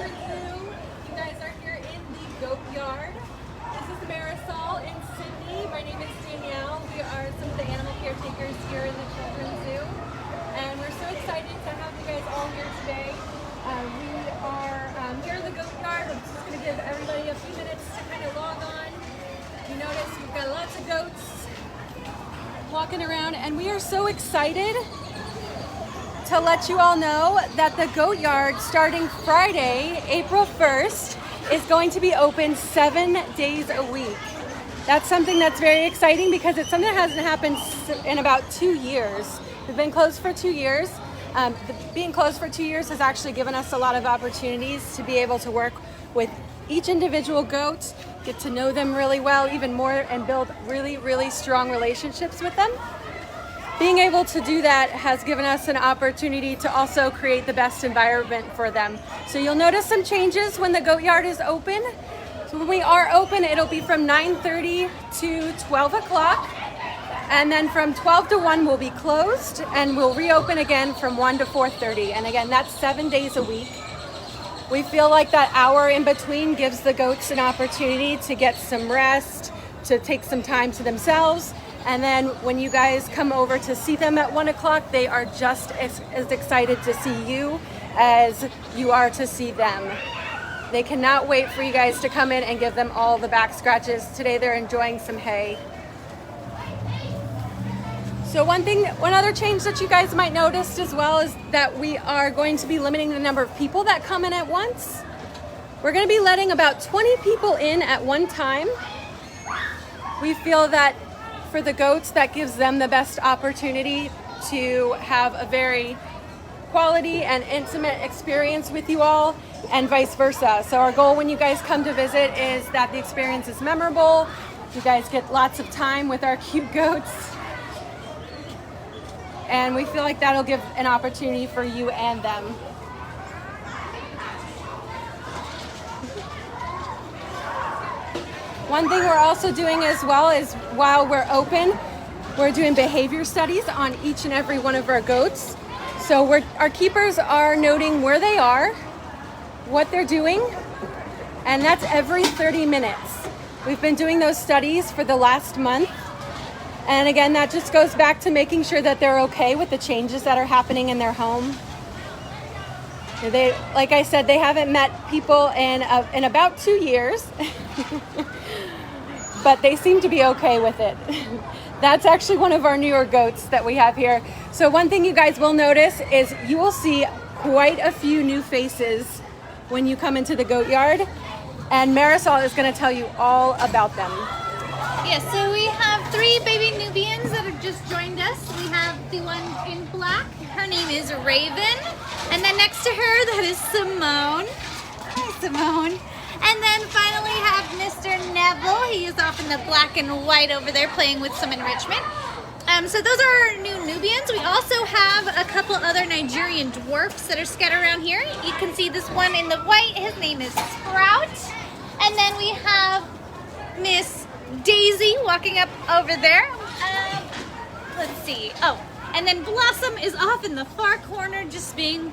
Children's Zoo. You guys are here in the goat yard. This is Marisol in Sydney. My name is Danielle. We are some of the animal caretakers here in the Children's Zoo. And we're so excited to have you guys all here today. We are here in the goat yard. I'm just going to give everybody a few minutes to kind of log on. You notice we've got lots of goats walking around, and we are so excited to let you all know that the goat yard starting Friday, April 1st, is going to be open 7 days a week. That's something that's very exciting because it's something that hasn't happened in about 2 years. We've been closed for 2 years. Being closed for 2 years has actually given us a lot of opportunities to be able to work with each individual goat, get to know them really well, even more, and build really, really strong relationships with them. Being able to do that has given us an opportunity to also create the best environment for them. So you'll notice some changes when the goat yard is open. So when we are open, it'll be from 9:30 to 12 o'clock. And then from 12 to 1, we'll be closed, and we'll reopen again from 1 to 4:30. And again, that's 7 days a week. We feel like that hour in between gives the goats an opportunity to get some rest, to take some time to themselves. And then when you guys come over to see them at 1 o'clock, they are just as excited to see you as you are to see them. They cannot wait for you guys to come in and give them all the back scratches. Today they're enjoying some hay. So one other change that you guys might notice as well is that we are going to be limiting the number of people that come in at once. We're going to be letting about 20 people in at one time. We feel that for the goats, that gives them the best opportunity to have a very quality and intimate experience with you all, and vice versa. So our goal when you guys come to visit is that the experience is memorable. You guys get lots of time with our cute goats. And we feel like that'll give an opportunity for you and them. One thing we're also doing as well is while we're open, we're doing behavior studies on each and every one of our goats. So our keepers are noting where they are, what they're doing, and that's every 30 minutes. We've been doing those studies for the last month. And again, that just goes back to making sure that they're okay with the changes that are happening in their home. Like I said, they haven't met people in about 2 years, but they seem to be okay with it. That's actually one of our newer goats that we have here. So one thing you guys will notice is you will see quite a few new faces when you come into the goat yard, and Marisol is going to tell you all about them. Yes, so we have 3 baby Nubians that have just joined us. We have the one in black. Her name is Raven. And then next to her, that is Simone. Hi, Simone. And then finally have Mr. Neville. He is off in the black and white over there playing with some enrichment. So those are our new Nubians. We also have a couple other Nigerian dwarfs that are scattered around here. You can see this one in the white. His name is Sprout. And then we have Miss Daisy walking up over there. Let's see. Oh, and then Blossom is off in the far corner just being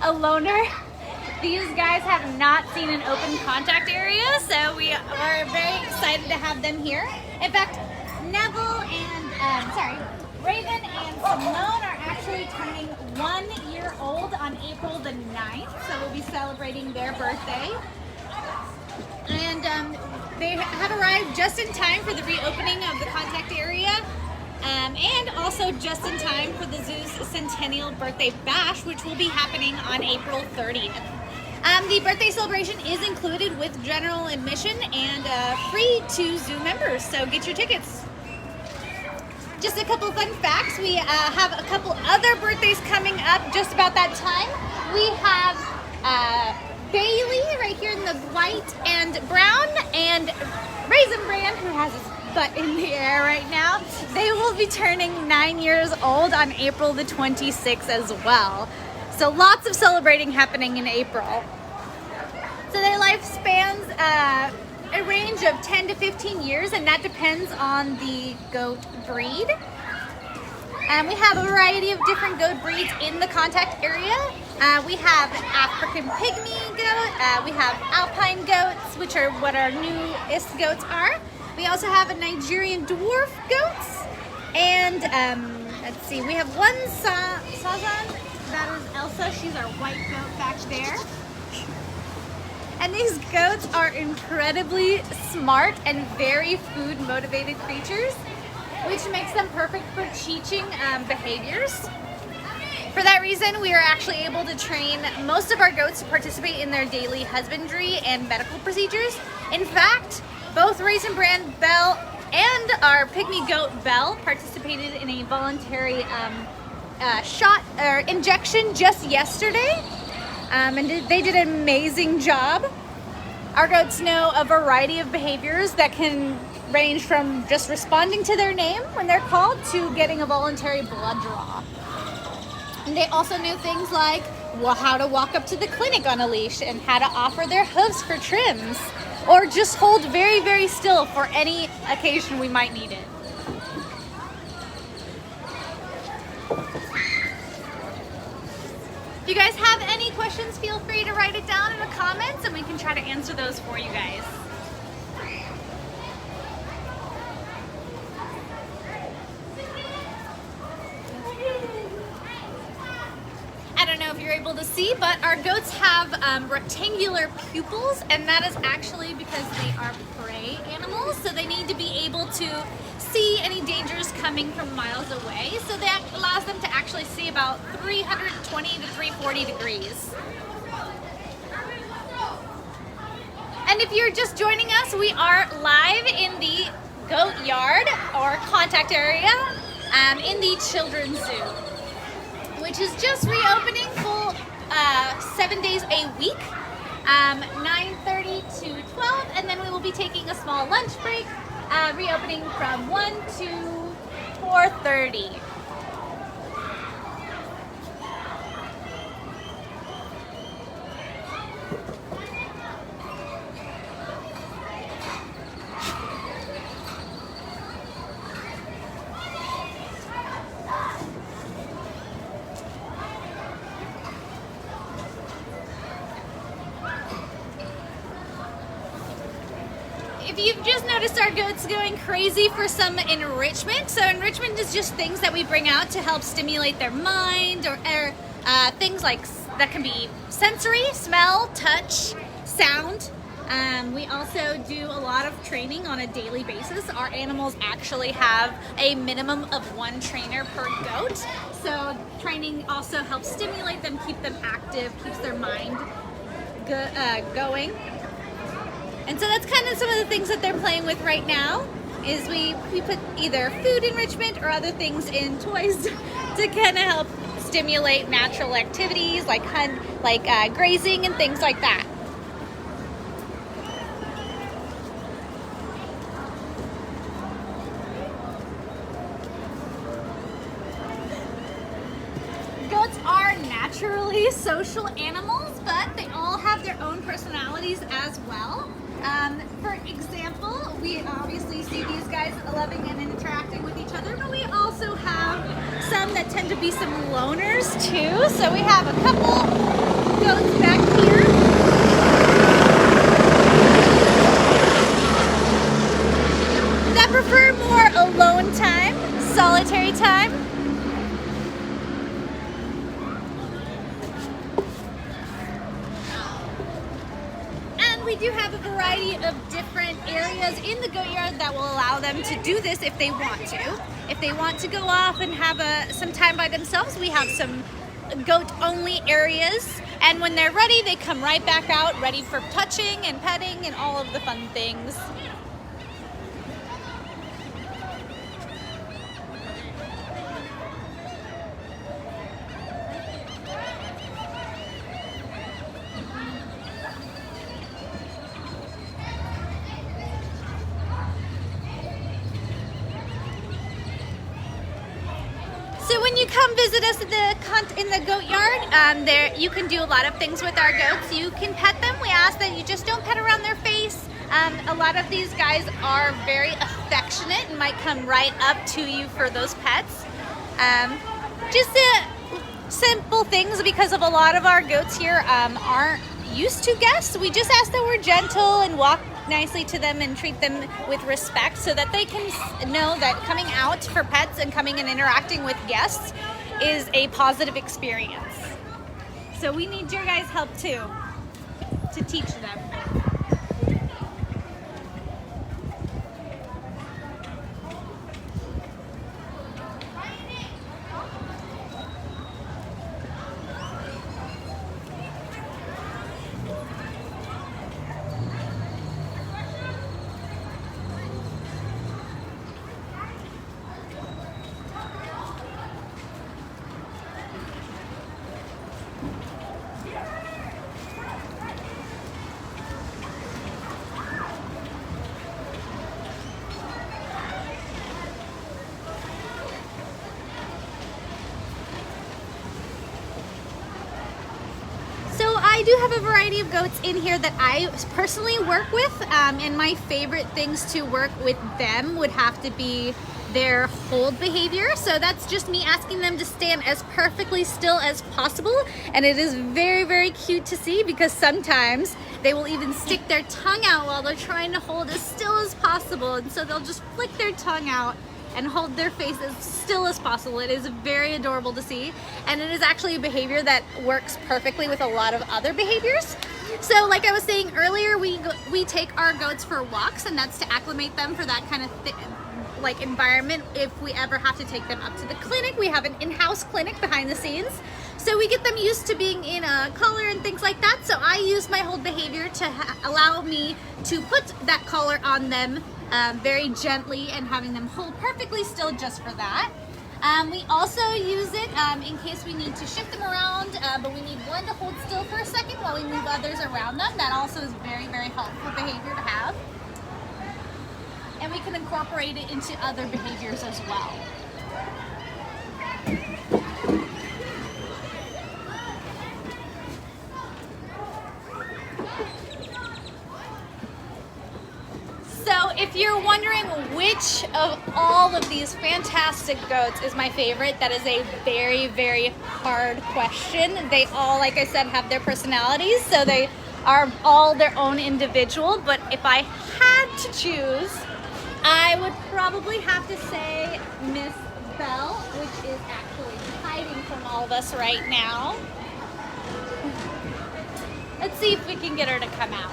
a loner. These guys have not seen an open contact area, so we are very excited to have them here. In fact, Neville and, Raven and Simone are actually turning 1 year old on April the 9th, so we'll be celebrating their birthday. And they have arrived just in time for the reopening of the contact area, and also just in time for the zoo's centennial birthday bash, which will be happening on April 30th. The birthday celebration is included with general admission and free to zoo members, so get your tickets. Just a couple fun facts. We have a couple other birthdays coming up just about that time. We have Bailey right here in the white and brown, and Raisin Bran, who has his butt in the air right now. They will be turning 9 years old on April the 26th as well. So lots of celebrating happening in April. So their life spans a range of 10 to 15 years, and that depends on the goat breed. We have a variety of different goat breeds in the contact area. We have African pygmy goat, we have alpine goats, which are what our newest goats are. We also have a Nigerian dwarf goats, and let's see, we have one Sazan, that is Elsa, she's our white goat back there. And these goats are incredibly smart and very food motivated creatures, which makes them perfect for teaching behaviors. For that reason, we are actually able to train most of our goats to participate in their daily husbandry and medical procedures. In fact, both Raisin Bran Belle and our pygmy goat Belle participated in a voluntary shot or injection just yesterday, and they did an amazing job. Our goats know a variety of behaviors that can range from just responding to their name when they're called to getting a voluntary blood draw. And they also knew things like how to walk up to the clinic on a leash and how to offer their hooves for trims, or just hold very, very still for any occasion we might need it. If you guys have any questions, feel free to write it down in the comments and we can try to answer those for you guys. I don't know if you're able to see, but our goats have rectangular pupils, and that is actually because they are prey animals, so they need to be able to see any dangers coming from miles away, so that allows them to actually see about 320 to 340 degrees. And if you're just joining us, we are live in the goat yard or contact area in the children's zoo, which is just reopening full 7 days a week, 9:30 to 12, and then we will be taking a small lunch break, reopening from 1 to 4:30. If you've just noticed our goats going crazy for some enrichment. So enrichment is just things that we bring out to help stimulate their mind, or things like that can be sensory, smell, touch, sound. We also do a lot of training on a daily basis. Our animals actually have a minimum of 1 trainer per goat. So training also helps stimulate them, keep them active, keeps their mind going. And so that's kind of some of the things that they're playing with right now, is we put either food enrichment or other things in toys to kind of help stimulate natural activities like grazing and things like that. Goats are naturally social animals, but they all have their own personalities as well. For example, we obviously see these guys loving and interacting with each other, but we also have some that tend to be some loners too. So we have a couple goats back here that prefer more alone time, solitary time. We do have a variety of different areas in the goat yard that will allow them to do this if they want to. If they want to go off and have some time by themselves, we have some goat-only areas. And when they're ready, they come right back out, ready for touching and petting and all of the fun things. So when you come visit us in the goat yard, there you can do a lot of things with our goats. You can pet them. We ask that you just don't pet around their face. A lot of these guys are very affectionate and might come right up to you for those pets. Just simple things, because of a lot of our goats here aren't used to guests. We just ask that we're gentle and walk nicely to them and treat them with respect, so that they can know that coming out for pets and coming and interacting with guests is a positive experience. So we need your guys' help too to teach them. I do have a variety of goats in here that I personally work with, and my favorite things to work with them would have to be their hold behavior. So that's just me asking them to stand as perfectly still as possible, and it is very, very cute to see, because sometimes they will even stick their tongue out while they're trying to hold as still as possible, and so they'll just flick their tongue out and hold their face as still as possible. It is very adorable to see, and it is actually a behavior that works perfectly with a lot of other behaviors. So like I was saying earlier, we take our goats for walks, and that's to acclimate them for that kind of like environment. If we ever have to take them up to the clinic, we have an in-house clinic behind the scenes, so we get them used to being in a collar and things like that. So I use my hold behavior to allow me to put that collar on them very gently, and having them hold perfectly still just for that. We also use it in case we need to shift them around, but we need one to hold still for a second while we move others around them. That also is very, very helpful behavior to have. And we can incorporate it into other behaviors as well. So if you're wondering which of all of these fantastic goats is my favorite, that is a very, very hard question. They all, like I said, have their personalities, so they are all their own individual. But if I had to choose, I would probably have to say Miss Belle, which is actually hiding from all of us right now. Let's see if we can get her to come out.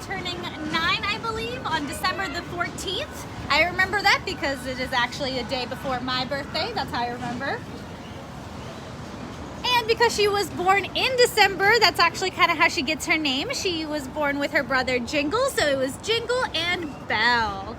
Turning 9, I believe, on December the 14th. I remember that because it is actually a day before my birthday. That's how I remember. And because she was born in December, that's actually kind of how she gets her name. She was born with her brother Jingle, so it was Jingle and Belle.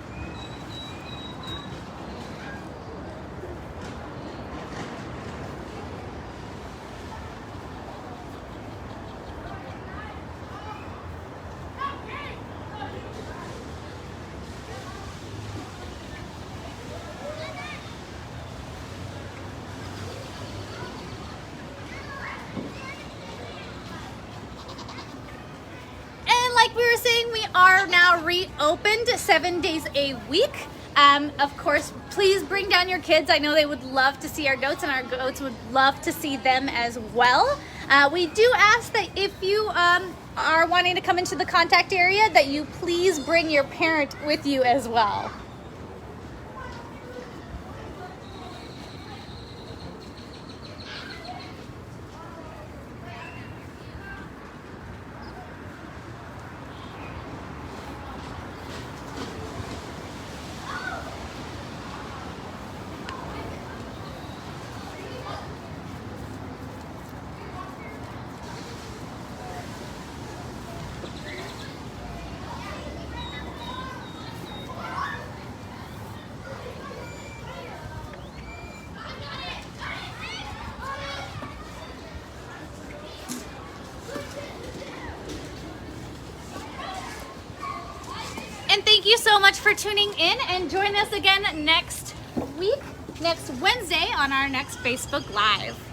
Like we were saying, we are now reopened 7 days a week. Of course, please bring down your kids. I know they would love to see our goats, and our goats would love to see them as well. We do ask that if you are wanting to come into the contact area, that you please bring your parent with you as well. you so much for tuning in, and join us again next week, next Wednesday on our next Facebook Live.